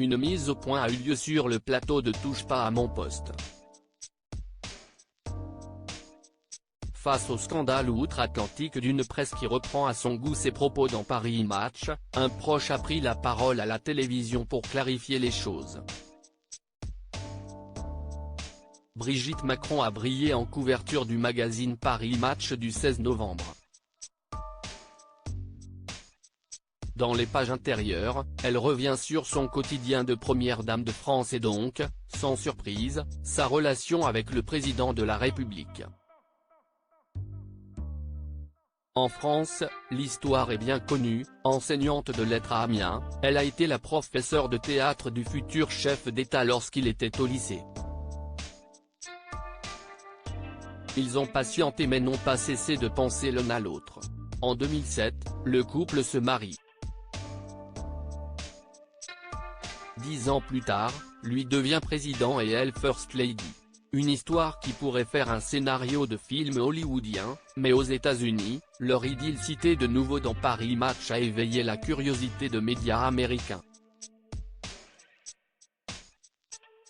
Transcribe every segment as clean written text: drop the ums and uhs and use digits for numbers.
Une mise au point a eu lieu sur le plateau de Touche pas à mon poste. Face au scandale outre-Atlantique d'une presse qui reprend à son goût ses propos dans Paris Match, un proche a pris la parole à la télévision pour clarifier les choses. Brigitte Macron a brillé en couverture du magazine Paris Match du 16 novembre. Dans les pages intérieures, elle revient sur son quotidien de première dame de France et donc, sans surprise, sa relation avec le président de la République. En France, l'histoire est bien connue. Enseignante de lettres à Amiens, elle a été la professeure de théâtre du futur chef d'État lorsqu'il était au lycée. Ils ont patienté mais n'ont pas cessé de penser l'un à l'autre. En 2007, le couple se marie. 10 ans plus tard, lui devient président et elle First Lady. Une histoire qui pourrait faire un scénario de film hollywoodien, mais aux États-Unis, leur idylle citée de nouveau dans Paris Match a éveillé la curiosité de médias américains.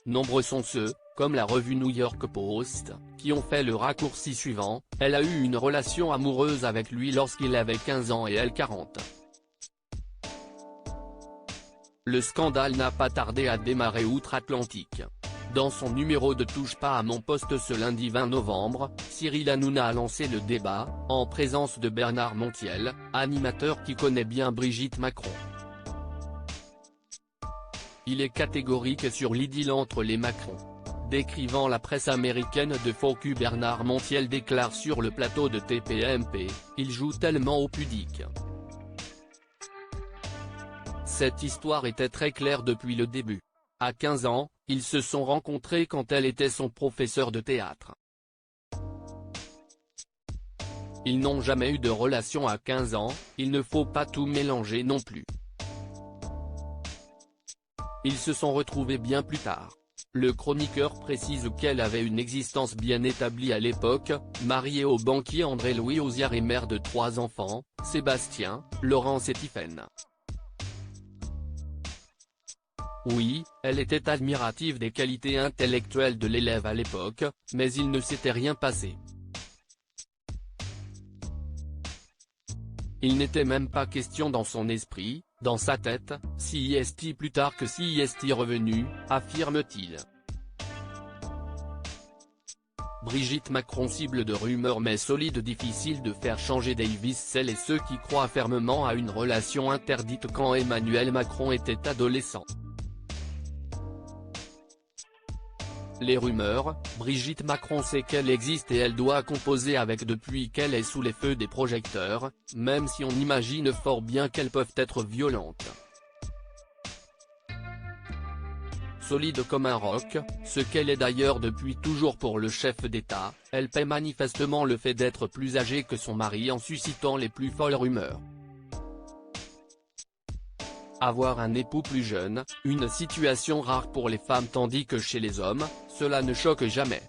Nombreux sont ceux, comme la revue New York Post, qui ont fait le raccourci suivant: elle a eu une relation amoureuse avec lui lorsqu'il avait 15 ans et elle 40. Le scandale n'a pas tardé à démarrer outre-Atlantique. Dans son numéro de Touche pas à mon poste ce lundi 20 novembre, Cyril Hanouna a lancé le débat, en présence de Bernard Montiel, animateur qui connaît bien Brigitte Macron. Il est catégorique sur l'idylle entre les Macron. Décrivant la presse américaine de faux cul, Bernard Montiel déclare sur le plateau de TPMP, il joue tellement au pudique. Cette histoire était très claire depuis le début. À 15 ans, ils se sont rencontrés quand elle était son professeur de théâtre. Ils n'ont jamais eu de relation à 15 ans, il ne faut pas tout mélanger non plus. Ils se sont retrouvés bien plus tard. Le chroniqueur précise qu'elle avait une existence bien établie à l'époque, mariée au banquier André-Louis Auziard et mère de 3 enfants, Sébastien, Laurence et Tiphaine. Oui, elle était admirative des qualités intellectuelles de l'élève à l'époque, mais il ne s'était rien passé. Il n'était même pas question dans son esprit, dans sa tête, si est plus tard que si est revenu, affirme-t-il. Brigitte Macron cible de rumeurs mais solide. Difficile de faire changer Davis celles et ceux qui croient fermement à une relation interdite quand Emmanuel Macron était adolescent. Les rumeurs, Brigitte Macron sait qu'elle existe et elle doit composer avec depuis qu'elle est sous les feux des projecteurs, même si on imagine fort bien qu'elles peuvent être violentes. Solide comme un roc, ce qu'elle est d'ailleurs depuis toujours pour le chef d'État, elle paie manifestement le fait d'être plus âgée que son mari en suscitant les plus folles rumeurs. Avoir un époux plus jeune, une situation rare pour les femmes tandis que chez les hommes, cela ne choque jamais.